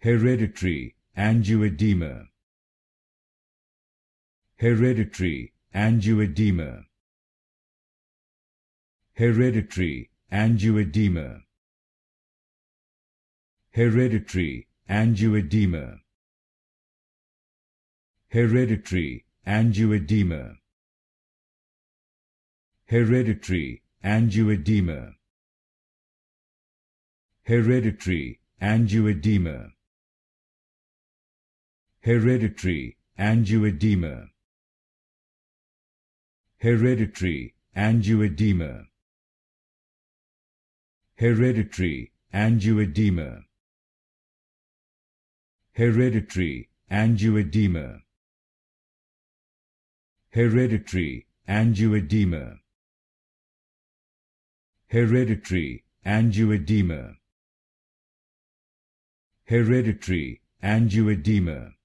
Hereditary angioedema. Hereditary angioedema. Hereditary angioedema. Hereditary angioedema. Hereditary angioedema. Hereditary angioedema. Hereditary angioedema. Hereditary angioedema. Hereditary angioedema. Hereditary angioedema. Hereditary angioedema. Hereditary angioedema. Hereditary angioedema. Hereditary angioedema.